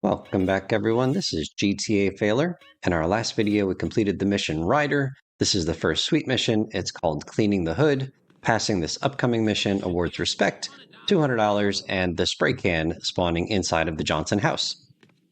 Welcome back, everyone. This is GTA Failer. In our last video, we completed the mission Rider. This is the first suite mission. It's called Cleaning the Hood. Passing this upcoming mission awards respect, $200, and the spray can spawning inside of the Johnson house.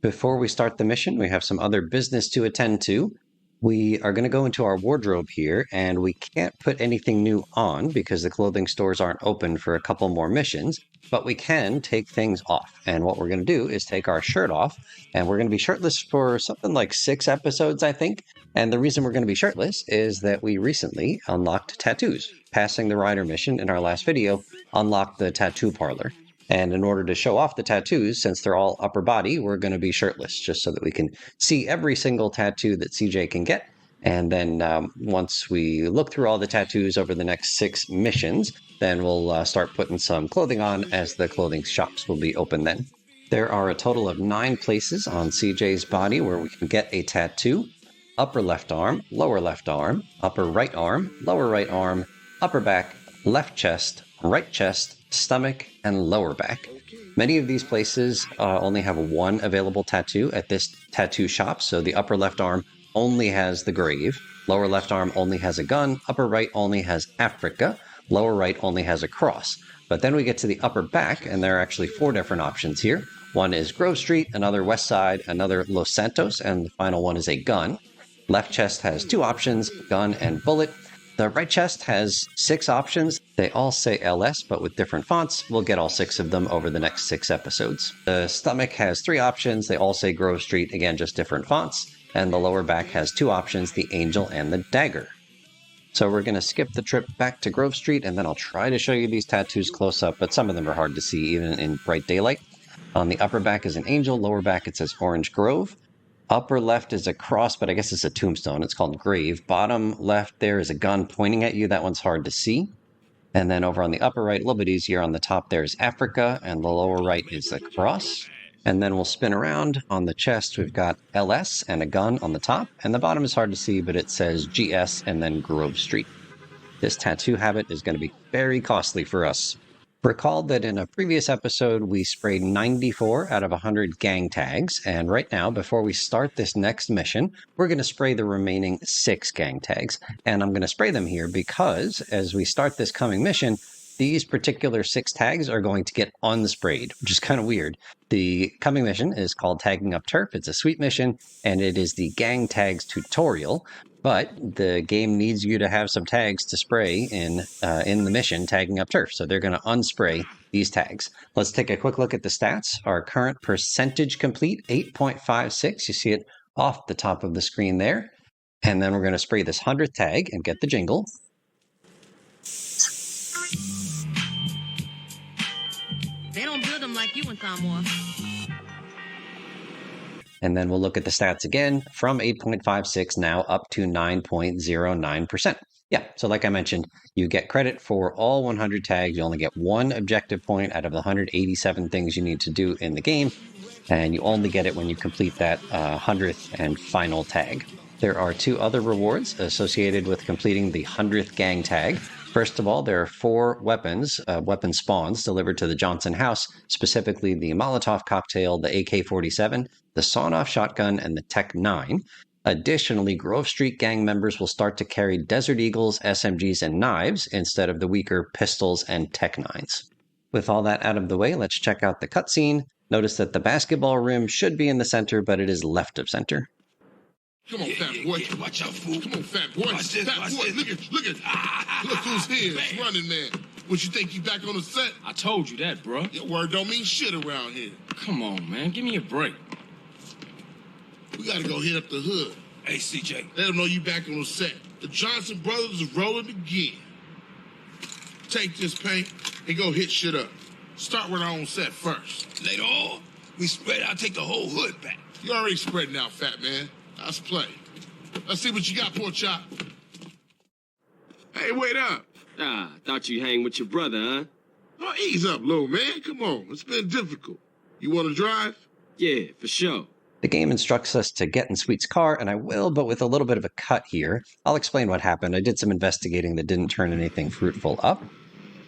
Before we start the mission, we have some other business to attend to. We are going to go into our wardrobe here, and we can't put anything new on because the clothing stores aren't open for a couple more missions, but we can take things off. And what we're going to do is take our shirt off, and we're going to be shirtless for something like 6 episodes, I think. And the reason we're going to be shirtless is that we recently unlocked tattoos. Passing the Rider mission in our last video unlocked the tattoo parlor. And in order to show off the tattoos, since they're all upper body, we're going to be shirtless, just so that we can see every single tattoo that CJ can get. And then once we look through all the tattoos over the next 6 missions, then we'll start putting some clothing on, as the clothing shops will be open then. There are a total of 9 places on CJ's body where we can get a tattoo. Upper left arm, lower left arm, upper right arm, lower right arm, upper back, left chest, right chest, stomach, and lower back. Many of these places only have 1 available tattoo at this tattoo shop, so the upper left arm only has the grave, lower left arm only has a gun, upper right only has Africa, lower right only has a cross. But then we get to the upper back, and there are actually 4 different options here. One is Grove Street, another West Side, another Los Santos, and the final one is a gun. Left chest has 2 options, gun and bullet. The right chest has 6 options. They all say LS, but with different fonts. We'll get all 6 of them over the next 6 episodes. The stomach has 3 options. They all say Grove Street, again, just different fonts. And the lower back has 2 options, the angel and the dagger. So we're going to skip the trip back to Grove Street, and then I'll try to show you these tattoos close up, but some of them are hard to see even in bright daylight. On the upper back is an angel, lower back it says Orange Grove. Upper left is a cross, but I guess it's a tombstone. It's called Grave. Bottom left there is a gun pointing at you. That one's hard to see. And then over on the upper right, a little bit easier, on the top there's Africa, and the lower right is the cross. And then we'll spin around. On the chest, we've got LS and a gun on the top. And the bottom is hard to see, but it says GS and then Grove Street. This tattoo habit is going to be very costly for us. Recall that in a previous episode, we sprayed 94 out of 100 gang tags, and right now, before we start this next mission, we're going to spray the remaining 6 gang tags. And I'm going to spray them here because, as we start this coming mission, these particular 6 tags are going to get unsprayed, which is kind of weird. The coming mission is called Tagging Up Turf. It's a sweet mission, and it is the gang tags tutorial. But the game needs you to have some tags to spray in the mission, Tagging Up Turf. So they're going to unspray these tags. Let's take a quick look at the stats. Our current percentage complete, 8.56. You see it off the top of the screen there. And then we're going to spray this 100th tag and get the jingle. They don't build them like you in Samoa. And then we'll look at the stats again, from 8.56 now up to 9.09%. Yeah, so like I mentioned, you get credit for all 100 tags. You only get 1 objective point out of the 187 things you need to do in the game. And you only get it when you complete that 100th and final tag. There are 2 other rewards associated with completing the 100th gang tag. First of all, there are 4 weapons, weapon spawns delivered to the Johnson house, specifically the Molotov cocktail, the AK-47, the sawn-off shotgun, and the Tech-9. Additionally, Grove Street gang members will start to carry Desert Eagles, SMGs, and knives instead of the weaker pistols and Tech-9s. With all that out of the way, let's check out the cutscene. Notice that the basketball rim should be in the center, but it is left of center. Come on, fat boy. Yeah, watch out, fool. Come on, fat boy. Watch this, Fat watch boy, this. look at. Look who's here. It's running man. What, you think you back on the set? I told you that, bro. Your word don't mean shit around here. Come on, man. Give me a break. We gotta go hit up the hood. Hey, CJ. Let them know you back on the set. The Johnson brothers is rolling again. Take this paint and go hit shit up. Start with our own set first. Later on, we spread out, take the whole hood back. You already spreading out, fat man. Let's play. Let's see what you got, pork chop. Hey, wait up. Thought you hang with your brother, huh? Oh, ease up, little man. Come on. It's been difficult. You want to drive? Yeah, for sure. The game instructs us to get in Sweet's car, and I will, but with a little bit of a cut here. I'll explain what happened. I did some investigating that didn't turn anything fruitful up.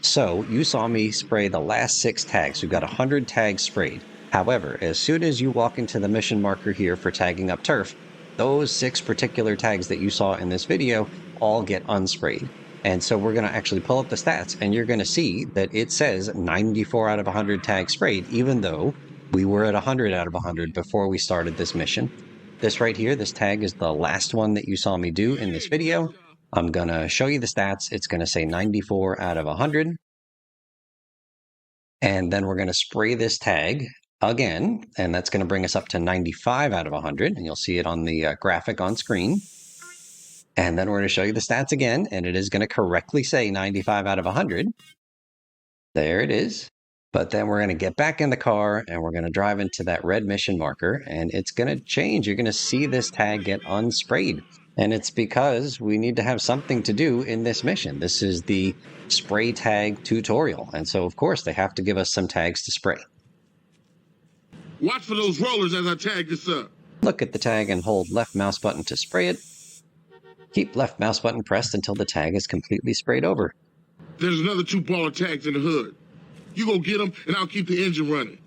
So, you saw me spray the last 6 tags. We've got 100 tags sprayed. However, as soon as you walk into the mission marker here for tagging up turf, those 6 particular tags that you saw in this video all get unsprayed. And so we're going to actually pull up the stats, and you're going to see that it says 94 out of 100 tags sprayed, even though we were at 100 out of 100 before we started this mission. This right here, this tag is the last one that you saw me do in this video. I'm going to show you the stats. It's going to say 94 out of 100. And then we're going to spray this tag again, and that's going to bring us up to 95 out of 100, and you'll see it on the graphic on screen. And then we're going to show you the stats again, and it is going to correctly say 95 out of 100. There it is. But then we're going to get back in the car, and we're going to drive into that red mission marker, and it's going to change. You're going to see this tag get unsprayed. And it's because we need to have something to do in this mission. This is the spray tag tutorial. And so, of course, they have to give us some tags to spray. Watch for those rollers as I tag this up. Look at the tag and hold left mouse button to spray it. Keep left mouse button pressed until the tag is completely sprayed over. There's another 2 baller tags in the hood. You go get them, and I'll keep the engine running.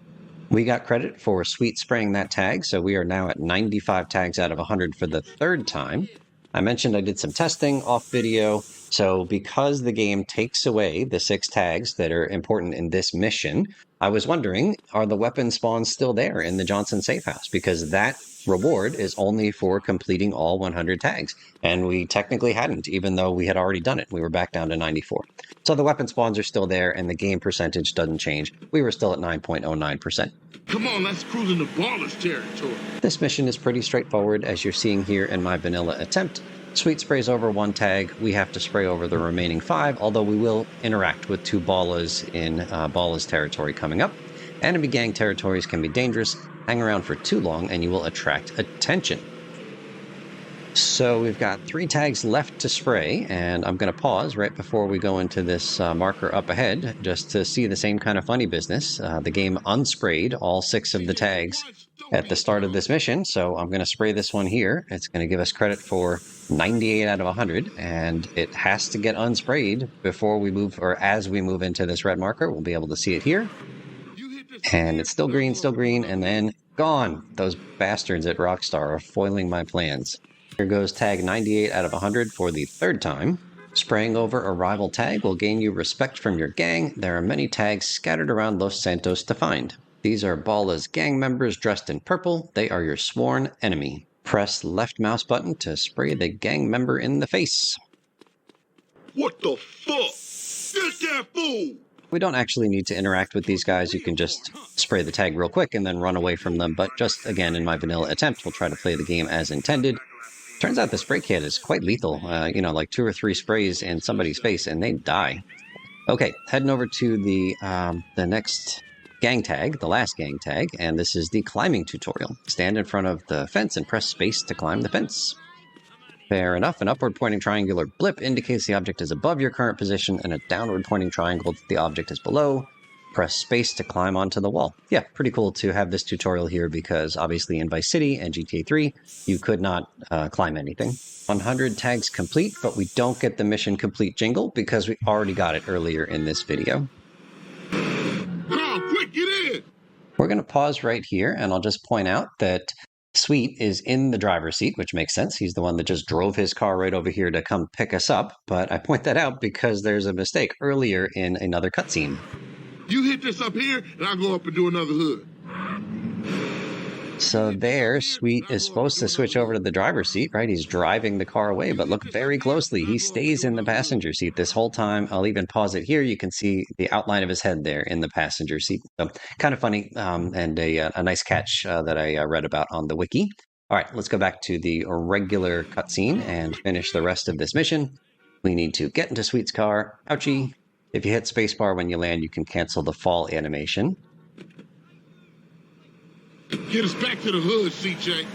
We got credit for Sweet spraying that tag, so we are now at 95 tags out of 100 for the 3rd time. I mentioned I did some testing off video, so because the game takes away the 6 tags that are important in this mission, I was wondering, are the weapon spawns still there in the Johnson safe house? Because that reward is only for completing all 100 tags, and we technically hadn't, even though we had already done it. We were back down to 94. So the weapon spawns are still there, and the game percentage doesn't change. We were still at 9.09%. Come on, let's cruise into ballers territory. This mission is pretty straightforward, as you're seeing here in my vanilla attempt. Sweet sprays over 1 tag. We have to spray over the remaining 5, although we will interact with 2 ballas in ballas territory coming up. Enemy gang territories can be dangerous. Hang around for too long and you will attract attention. So we've got 3 tags left to spray, and I'm going to pause right before we go into this marker up ahead just to see the same kind of funny business. The game unsprayed all 6 of the tags at the start of this mission, so I'm going to spray this one here. It's going to give us credit for 98 out of 100, and it has to get unsprayed before we move, or as we move into this red marker. We'll be able to see it here. And it's still green, and then gone. Those bastards at Rockstar are foiling my plans. Here goes tag 98 out of 100 for the 3rd time. Spraying over a rival tag will gain you respect from your gang. There are many tags scattered around Los Santos to find. These are Balla's gang members dressed in purple. They are your sworn enemy. Press left mouse button to spray the gang member in the face. What the fuck? Get that fool! We don't actually need to interact with these guys. You can just spray the tag real quick and then run away from them. But just, again, in my vanilla attempt, we'll try to play the game as intended. Turns out the spray kit is quite lethal. Like 2 or 3 sprays in somebody's face and they die. Okay, heading over to the next gang tag, the last gang tag, and this is the climbing tutorial. Stand in front of the fence and press space to climb the fence. Fair enough. An upward pointing triangular blip indicates the object is above your current position, and a downward pointing triangle the object is below. Press space to climb onto the wall. Yeah, pretty cool to have this tutorial here because obviously in Vice City and GTA 3, you could not climb anything. 100 tags complete, but we don't get the mission complete jingle because we already got it earlier in this video. Oh, quick, get in! We're going to pause right here, and I'll just point out that Sweet is in the driver's seat, which makes sense. He's the one that just drove his car right over here to come pick us up. But I point that out because there's a mistake earlier in another cutscene. You hit this up here, and I'll go up and do another hood. So there, Sweet is supposed to switch over to the driver's seat, right? He's driving the car away, but look very closely. He stays in the passenger seat this whole time. I'll even pause it here. You can see the outline of his head there in the passenger seat. So kind of funny and a nice catch that I read about on the wiki. All right, let's go back to the regular cutscene and finish the rest of this mission. We need to get into Sweet's car. Ouchie. If you hit spacebar when you land, you can cancel the fall animation. Get us back to the hood, CJ.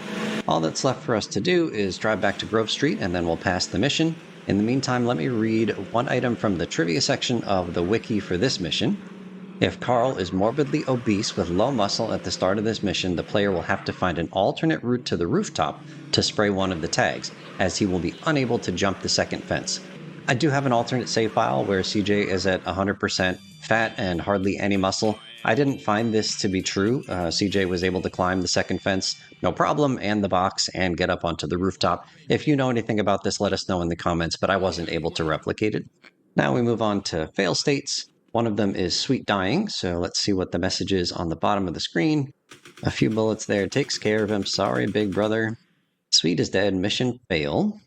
All that's left for us to do is drive back to Grove Street, and then we'll pass the mission. In the meantime, let me read one item from the trivia section of the wiki for this mission. If Carl is morbidly obese with low muscle at the start of this mission, the player will have to find an alternate route to the rooftop to spray one of the tags, as he will be unable to jump the second fence. I do have an alternate save file where CJ is at 100% fat and hardly any muscle, I didn't find this to be true. CJ was able to climb the second fence, no problem, and the box, and get up onto the rooftop. If you know anything about this, let us know in the comments, but I wasn't able to replicate it. Now we move on to fail states. One of them is Sweet dying, so let's see what the message is on the bottom of the screen. A few bullets there takes care of him. Sorry, big brother. Sweet is dead. Mission fail.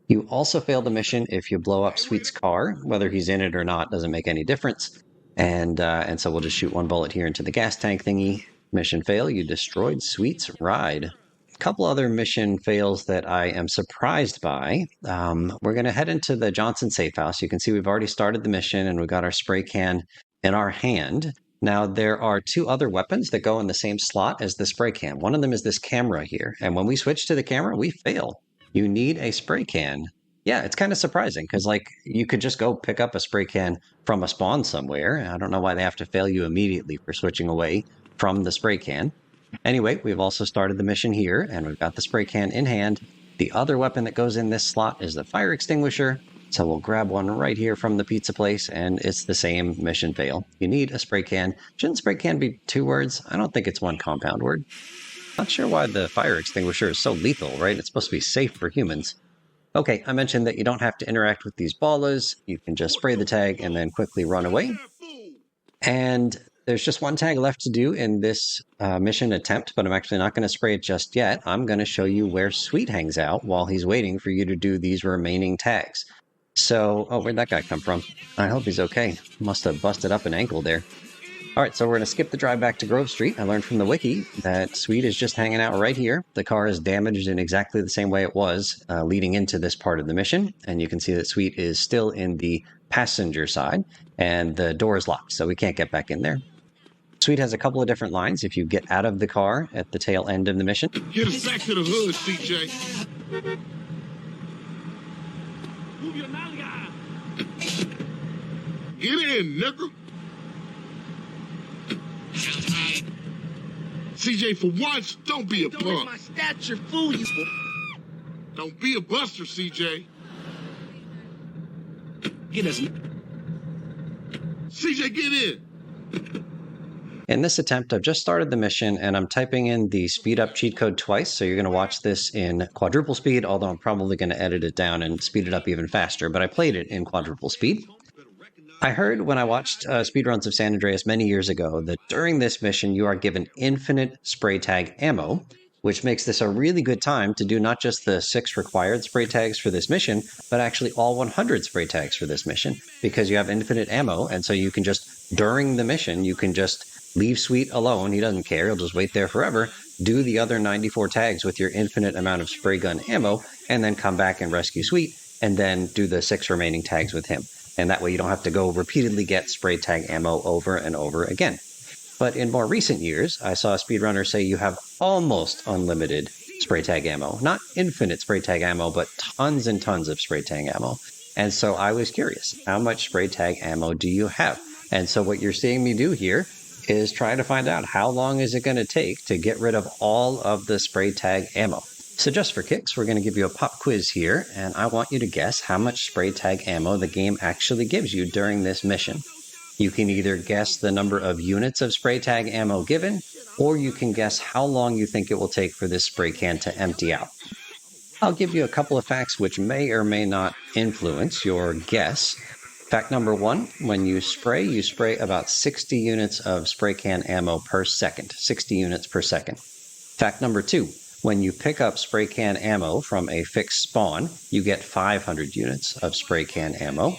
You also fail the mission if you blow up Sweet's car. Whether he's in it or not doesn't make any difference. And so we'll just shoot one bullet here into the gas tank thingy. Mission fail. You destroyed Sweet's ride. A couple other mission fails that I am surprised by. We're going to head into the Johnson safe house. You can see we've already started the mission and we've got our spray can in our hand. Now, there are two other weapons that go in the same slot as the spray can. One of them is this camera here. And when we switch to the camera, we fail. You need a spray can. Yeah, it's kind of surprising because, like, you could just go pick up a spray can from a spawn somewhere. I don't know why they have to fail you immediately for switching away from the spray can. Anyway, we've also started the mission here, and we've got the spray can in hand. The other weapon that goes in this slot is the fire extinguisher. So we'll grab one right here from the pizza place, and it's the same mission fail. You need a spray can. Shouldn't spray can be 2 words? I don't think it's one compound word. Not sure why the fire extinguisher is so lethal, right? It's supposed to be safe for humans. Okay, I mentioned that you don't have to interact with these ballas. You can just spray the tag and then quickly run away. And there's just one tag left to do in this mission attempt, but I'm actually not going to spray it just yet. I'm going to show you where Sweet hangs out while he's waiting for you to do these remaining tags. So, oh, where'd that guy come from? I hope he's okay. Must have busted up an ankle there. All right, so we're going to skip the drive back to Grove Street. I learned from the wiki that Sweet is just hanging out right here. The car is damaged in exactly the same way it was leading into this part of the mission. And you can see that Sweet is still in the passenger side, and the door is locked, so we can't get back in there. Sweet has a couple of different lines if you get out of the car at the tail end of the mission. Get us back to the hood, CJ. Move your nalga. Get in, nigga. CJ, for once, don't be a Don't make punk. my stature fool you. Don't be a buster, CJ. Get us. CJ, get in. In this attempt, I've just started the mission, and I'm typing in the speed up cheat code twice, so you're going to watch this in quadruple speed, although I'm probably going to edit it down and speed it up even faster, but I played it in quadruple speed. I heard when I watched speedruns of San Andreas many years ago that during this mission you are given infinite spray tag ammo, which makes this a really good time to do not just the 6 required spray tags for this mission, but actually all 100 spray tags for this mission, because you have infinite ammo, and so you can just, during the mission, you can just leave Sweet alone. He doesn't care. He'll just wait there forever, do the other 94 tags with your infinite amount of spray gun ammo, and then come back and rescue Sweet, and then do the 6 remaining tags with him. And that way you don't have to go repeatedly get spray tag ammo over and over again. But in more recent years, I saw a speedrunner say you have almost unlimited spray tag ammo. Not infinite spray tag ammo, but tons and tons of spray tag ammo. And so I was curious, how much spray tag ammo do you have? And so what you're seeing me do here is try to find out how long is it going to take to get rid of all of the spray tag ammo. So just for kicks, we're going to give you a pop quiz here, and I want you to guess how much spray tag ammo the game actually gives you during this mission. You can either guess the number of units of spray tag ammo given, or you can guess how long you think it will take for this spray can to empty out. I'll give you a couple of facts which may or may not influence your guess. Fact number 1, when you spray about 60 units of spray can ammo per second, 60 units per second. Fact number 2, when you pick up spray can ammo from a fixed spawn, you get 500 units of spray can ammo.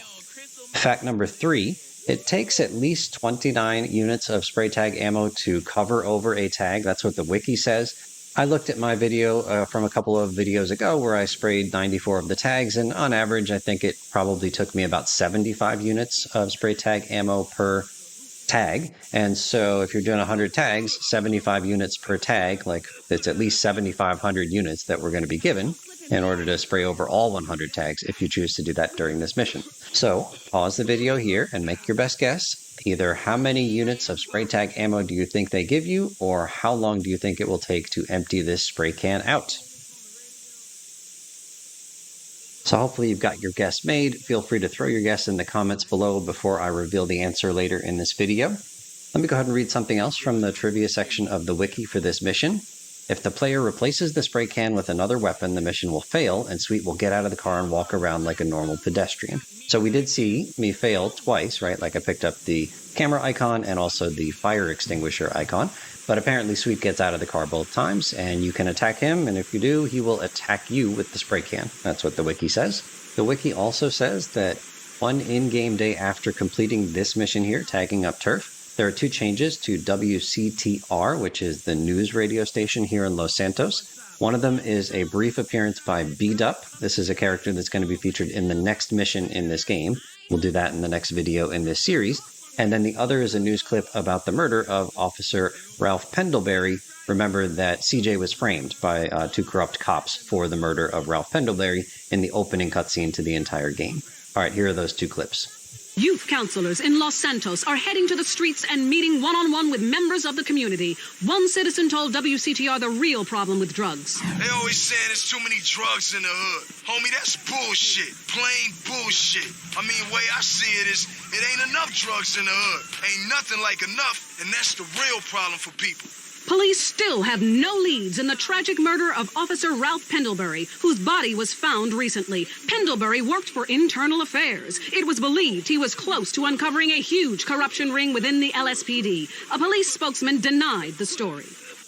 Fact number 3, it takes at least 29 units of spray tag ammo to cover over a tag. That's what the wiki says. I looked at my video from a couple of videos ago where I sprayed 94 of the tags, and on average, I think it probably took me about 75 units of spray tag ammo per tag. And so if you're doing 100 tags, 75 units per tag, like it's at least 7,500 units that we're going to be given in order to spray over all 100 tags if you choose to do that during this mission. So pause the video here and make your best guess. Either how many units of spray tag ammo do you think they give you, or how long do you think it will take to empty this spray can out? So hopefully you've got your guess made. Feel free to throw your guess in the comments below before I reveal the answer later in this video. Let me go ahead and read something else from the trivia section of the wiki for this mission. If the player replaces the spray can with another weapon, the mission will fail, and Sweet will get out of the car and walk around like a normal pedestrian. So we did see me fail twice, right? Like I picked up the camera icon and also the fire extinguisher icon. But apparently Sweet gets out of the car both times, and you can attack him, and if you do, he will attack you with the spray can. That's what the wiki says. The wiki also says that one in-game day after completing this mission here, tagging up turf, there are 2 changes to WCTR, which is the news radio station here in Los Santos. One of them is a brief appearance by B-Dup. This is a character that's going to be featured in the next mission in this game. We'll do that in the next video in this series. And then the other is a news clip about the murder of Officer Ralph Pendlebury. Remember that CJ was framed by 2 corrupt cops for the murder of Ralph Pendlebury in the opening cutscene to the entire game. All right, here are those 2 clips. Youth counselors in Los Santos are heading to the streets and meeting one-on-one with members of the community. One citizen told WCTR the real problem with drugs. They always saying there's too many drugs in the hood. Homie, that's bullshit. Plain bullshit. I mean, the way I see it is, it ain't enough drugs in the hood. Ain't nothing like enough, and that's the real problem for people. Police still have no leads in the tragic murder of Officer Ralph Pendlebury, whose body was found recently. Pendlebury worked for Internal Affairs. It was believed he was close to uncovering a huge corruption ring within the LSPD. A police spokesman denied the story.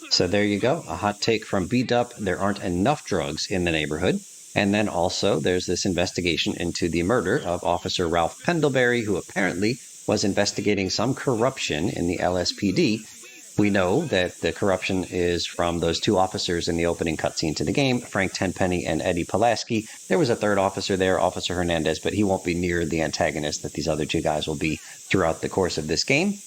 So there you go, a hot take from B-Dup. There aren't enough drugs in the neighborhood. And then also there's this investigation into the murder of Officer Ralph Pendlebury, who apparently was investigating some corruption in the LSPD. We know that the corruption is from those 2 officers in the opening cutscene to the game, Frank Tenpenny and Eddie Pulaski. There was a 3rd officer there, Officer Hernandez, but he won't be near the antagonist that these other 2 guys will be throughout the course of this game.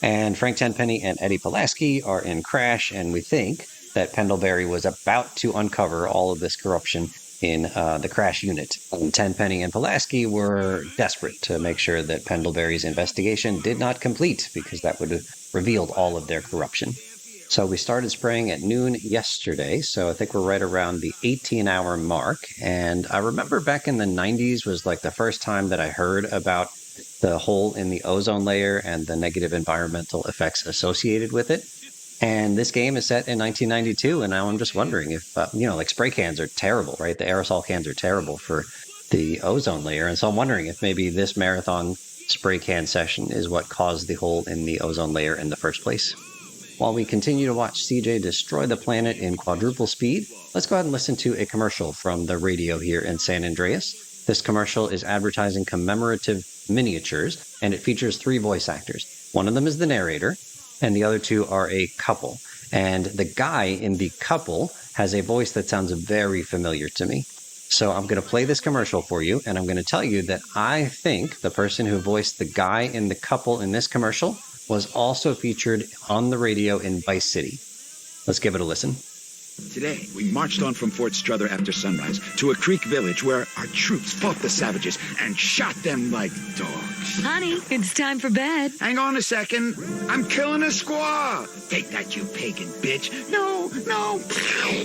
And Frank Tenpenny and Eddie Pulaski are in Crash, and we think that Pendlebury was about to uncover all of this corruption in the Crash unit. And Tenpenny and Pulaski were desperate to make sure that Pendlebury's investigation did not complete, because that would have revealed all of their corruption. So we started spraying at noon yesterday, so I think we're right around the 18-hour mark. And I remember back in the 90s was like the first time that I heard about the hole in the ozone layer and the negative environmental effects associated with it. And this game is set in 1992, and now I'm just wondering if, like spray cans are terrible, right? The aerosol cans are terrible for the ozone layer. And so I'm wondering if maybe this marathon spray can session is what caused the hole in the ozone layer in the first place. While we continue to watch CJ destroy the planet in quadruple speed, let's go ahead and listen to a commercial from the radio here in San Andreas. This commercial is advertising commemorative miniatures, and it features 3 voice actors. One of them is the narrator, and the other 2 are a couple. And the guy in the couple has a voice that sounds very familiar to me. So I'm going to play this commercial for you, and I'm going to tell you that I think the person who voiced the guy in the couple in this commercial was also featured on the radio in Vice City. Let's give it a listen. Today, we marched on from Fort Strother after sunrise to a creek village where our troops fought the savages and shot them like dogs. Honey, it's time for bed. Hang on a second. I'm killing a squaw. Take that, you pagan bitch. No.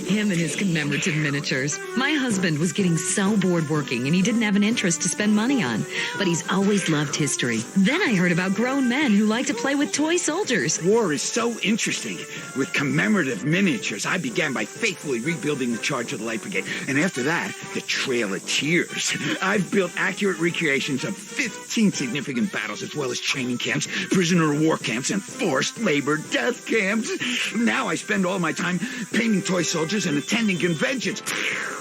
Him and his commemorative miniatures. My husband was getting so bored working, and he didn't have an interest to spend money on. But he's always loved history. Then I heard about grown men who like to play with toy soldiers. War is so interesting. With commemorative miniatures, I began by faithfully rebuilding the charge of the Light Brigade. And after that, the Trail of Tears. I've built accurate recreations of 15 significant battles, as well as training camps, prisoner of war camps, and forced labor death camps. Now I spend all my time painting toy soldiers and attending conventions.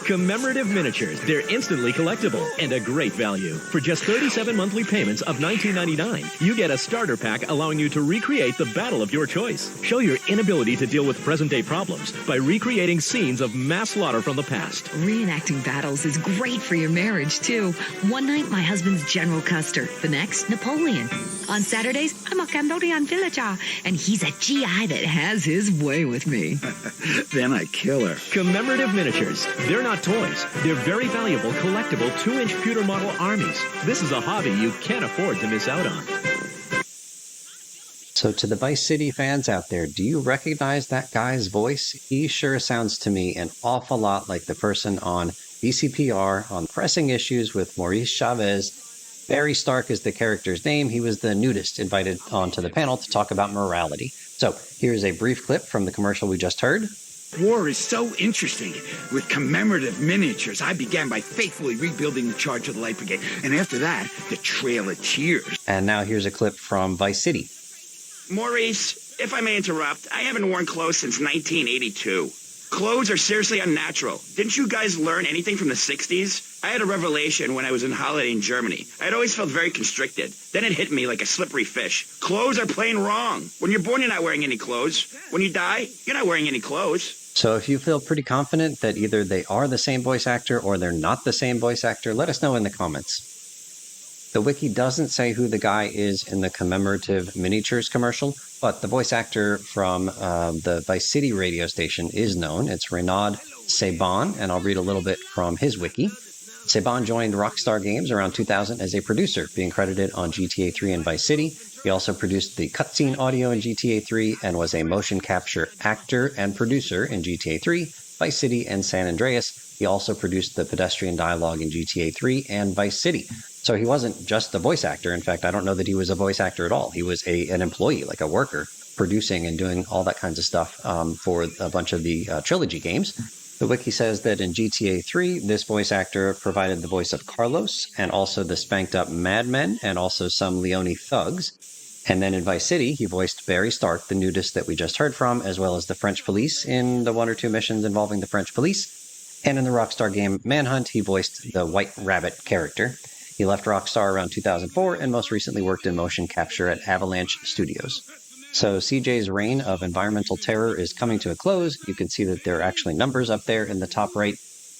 Commemorative miniatures. They're instantly collectible and a great value. For just 37 monthly payments of $19.99, you get a starter pack allowing you to recreate the battle of your choice. Show your inability to deal with present-day problems by recreating scenes of mass slaughter from the past. Reenacting battles is great for your marriage, too. One night, my husband's General Custer. The next, Napoleon. On Saturdays, I'm a Cambodian villager, and he's a GI that has his way with me. Then I kill her. Commemorative miniatures. They're not toys. They're very valuable, collectible 2-inch pewter model armies. This is a hobby you can't afford to miss out on. So to the Vice City fans out there, do you recognize that guy's voice? He sure sounds to me an awful lot like the person on BCPR on Pressing Issues with Maurice Chavez. Barry Stark is the character's name. He was the nudist invited onto the panel to talk about morality. So here's a brief clip from the commercial we just heard. War is so interesting. With commemorative miniatures, I began by faithfully rebuilding the charge of the Light Brigade. And after that, the Trail of Tears. And now here's a clip from Vice City. Maurice, if I may interrupt, I haven't worn clothes since 1982. Clothes are seriously unnatural. Didn't you guys learn anything from the 60s? I had a revelation when I was on holiday in Germany. I'd always felt very constricted. Then it hit me like a slippery fish. Clothes are plain wrong. When you're born, you're not wearing any clothes. When you die, you're not wearing any clothes. So if you feel pretty confident that either they are the same voice actor or they're not the same voice actor, let us know in the comments. The wiki doesn't say who the guy is in the commemorative miniatures commercial, but the voice actor from the Vice City radio station is known. It's Renaud Seban, and I'll read a little bit from his wiki. Seban joined Rockstar Games around 2000 as a producer, being credited on GTA 3 and Vice City. He also produced the cutscene audio in GTA 3 and was a motion capture actor and producer in GTA 3, Vice City, and San Andreas. He also produced the pedestrian dialogue in GTA 3 and Vice City. So he wasn't just a voice actor. In fact, I don't know that he was a voice actor at all. He was an employee, like a worker, producing and doing all that kinds of stuff for a bunch of the trilogy games. The wiki says that in GTA 3, this voice actor provided the voice of Carlos and also the spanked up madmen and also some Leone thugs. And then in Vice City, he voiced Barry Stark, the nudist that we just heard from, as well as the French police in the one or two missions involving the French police. And in the Rockstar game Manhunt, he voiced the White Rabbit character. He left Rockstar around 2004 and most recently worked in motion capture at Avalanche Studios. So CJ's reign of environmental terror is coming to a close. You can see that there are actually numbers up there in the top right.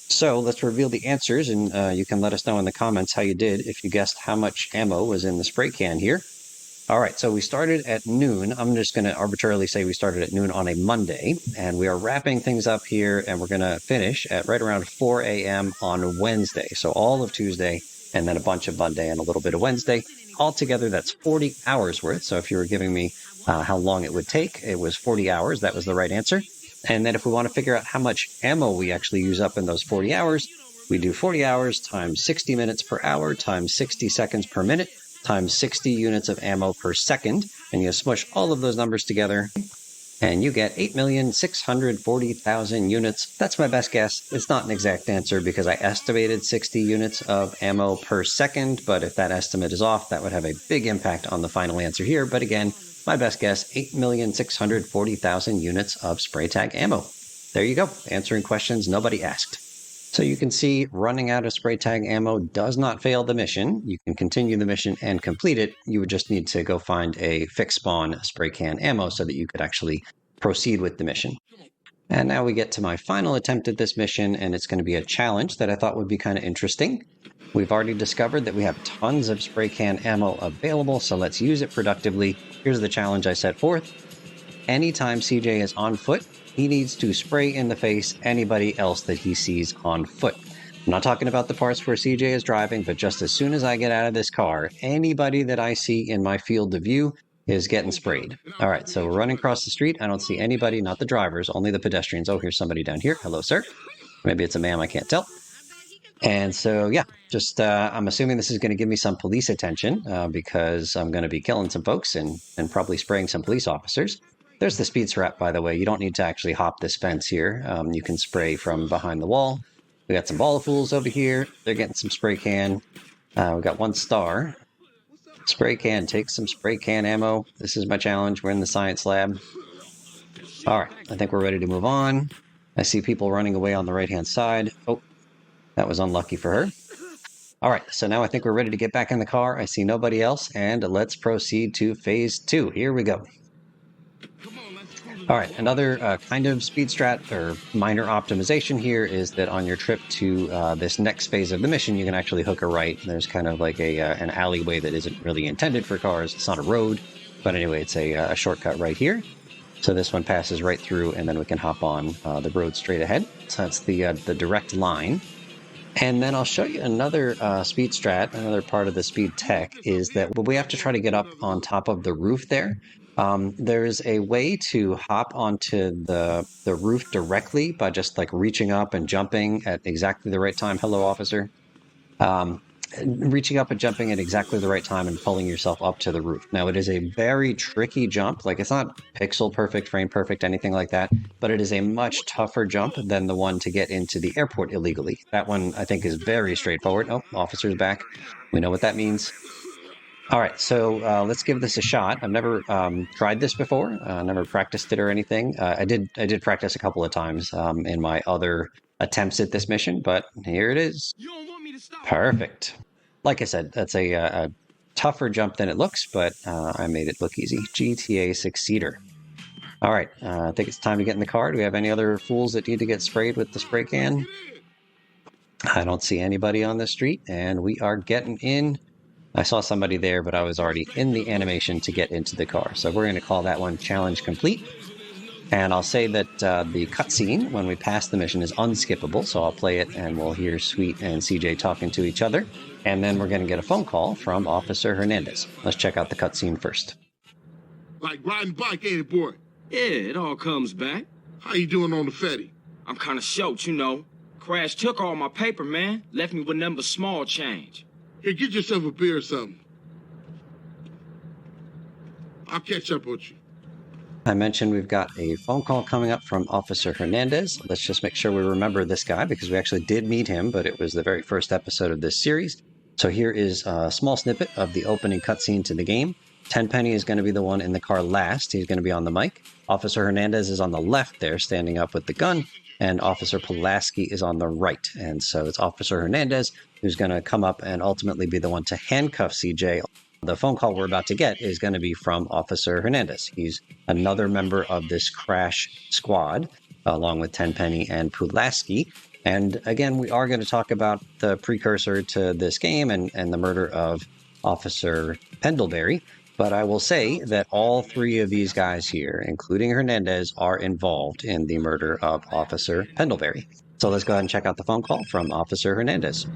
So let's reveal the answers, and you can let us know in the comments how you did if you guessed how much ammo was in the spray can here. All right, so we started at noon. I'm just going to arbitrarily say we started at noon on a Monday, and we are wrapping things up here, and we're going to finish at right around 4 a.m. on Wednesday. So all of Tuesday, and then a bunch of Monday and a little bit of Wednesday. Altogether, that's 40 hours worth. So if you were giving me how long it would take, it was 40 hours. That was the right answer. And then if we want to figure out how much ammo we actually use up in those 40 hours, we do 40 hours times 60 minutes per hour times 60 seconds per minute times 60 units of ammo per second. And you smush all of those numbers together, and you get 8,640,000 units. That's my best guess. It's not an exact answer because I estimated 60 units of ammo per second, but if that estimate is off, that would have a big impact on the final answer here. But again, my best guess, 8,640,000 units of spray tag ammo. There you go, answering questions nobody asked. So you can see running out of spray tag ammo does not fail the mission. You can continue the mission and complete it. You would just need to go find a fixed spawn spray can ammo so that you could actually proceed with the mission. And now we get to my final attempt at this mission, and it's going to be a challenge that I thought would be kind of interesting. We've already discovered that we have tons of spray can ammo available, so let's use it productively. Here's the challenge I set forth. Anytime CJ is on foot, he needs to spray in the face anybody else that he sees on foot. I'm not talking about the parts where CJ is driving, but just as soon as I get out of this car, anybody that I see in my field of view is getting sprayed. All right, so we're running across the street. I don't see anybody, not the drivers, only the pedestrians. Oh, here's somebody down here. Hello, sir. Maybe it's a ma'am, I can't tell. And so, yeah, just I'm assuming this is going to give me some police attention because I'm going to be killing some folks and probably spraying some police officers. There's the speed strap, by the way. You don't need to actually hop this fence here. You can spray from behind the wall. We got some ball of fools over here. They're getting some spray can. We got 1 star. Spray can. Take some spray can ammo. This is my challenge. We're in the science lab. All right. I think we're ready to move on. I see people running away on the right-hand side. Oh, that was unlucky for her. All right. So now I think we're ready to get back in the car. I see nobody else. And let's proceed to phase 2. Here we go. All right, another kind of speed strat or minor optimization here is that on your trip to this next phase of the mission, you can actually hook a right. There's kind of like an alleyway that isn't really intended for cars. It's not a road, but anyway, it's a shortcut right here. So this one passes right through, and then we can hop on the road straight ahead. So that's the direct line. And then I'll show you another speed strat, another part of the speed tech, is that we have to try to get up on top of the roof there. There's a way to hop onto the roof directly by just like reaching up and jumping at exactly the right time. Hello, officer. reaching up and jumping at exactly the right time and pulling yourself up to the roof. Now, it is a very tricky jump. Like, it's not pixel perfect, frame perfect, anything like that, but it is a much tougher jump than the one to get into the airport illegally. That one, I think, is very straightforward. Oh, officer's back. We know what that means. All right, so let's give this a shot. I've never tried this before, never practiced it or anything. I did practice a couple of times in my other attempts at this mission, but here it is. Perfect. Like I said, that's a tougher jump than it looks, but I made it look easy. GTA Succeeder. All right, I think it's time to get in the car. Do we have any other fools that need to get sprayed with the spray can? I don't see anybody on the street, and we are getting in. I saw somebody there, but I was already in the animation to get into the car. So we're going to call that one challenge complete. And I'll say that the cutscene when we pass the mission is unskippable. So I'll play it and we'll hear Sweet and CJ talking to each other. And then we're going to get a phone call from Officer Hernandez. Let's check out the cutscene first. Like riding bike, ain't it, boy? Yeah, it all comes back. How you doing on the Fetty? I'm kind of short, you know. Crash took all my paper, man. Left me with nothing but small change. Here, get yourself a beer or something. I'll catch up with you. I mentioned we've got a phone call coming up from Officer Hernandez. Let's just make sure we remember this guy because we actually did meet him, but it was the very first episode of this series. So here is a small snippet of the opening cutscene to the game. Tenpenny is going to be the one in the car last. He's going to be on the mic. Officer Hernandez is on the left there, standing up with the gun, and Officer Pulaski is on the right. And so it's Officer Hernandez who's going to come up and ultimately be the one to handcuff CJ. The phone call we're about to get is going to be from Officer Hernandez. He's another member of this crash squad, along with Tenpenny and Pulaski. And again, we are going to talk about the precursor to this game and the murder of Officer Pendlebury. But I will say that all three of these guys here, including Hernandez, are involved in the murder of Officer Pendlebury. So let's go ahead and check out the phone call from Officer Hernandez.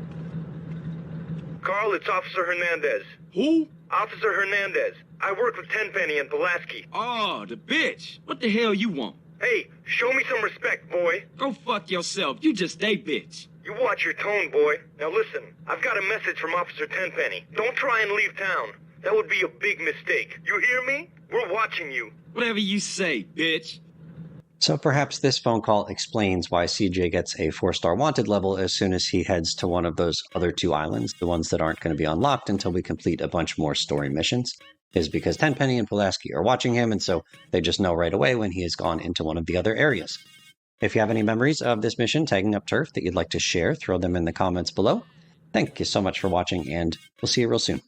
Carl, it's Officer Hernandez. Who? Officer Hernandez. I work with Tenpenny and Pulaski. Oh, the bitch. What the hell you want? Hey, show me some respect, boy. Go fuck yourself. You just a bitch. You watch your tone, boy. Now listen, I've got a message from Officer Tenpenny. Don't try and leave town. That would be a big mistake. You hear me? We're watching you. Whatever you say, bitch. So perhaps this phone call explains why CJ gets a 4-star wanted level as soon as he heads to one of those other two islands, the ones that aren't going to be unlocked until we complete a bunch more story missions, is because Tenpenny and Pulaski are watching him, and so they just know right away when he has gone into one of the other areas. If you have any memories of this mission, tagging up turf, that you'd like to share, throw them in the comments below. Thank you so much for watching, and we'll see you real soon.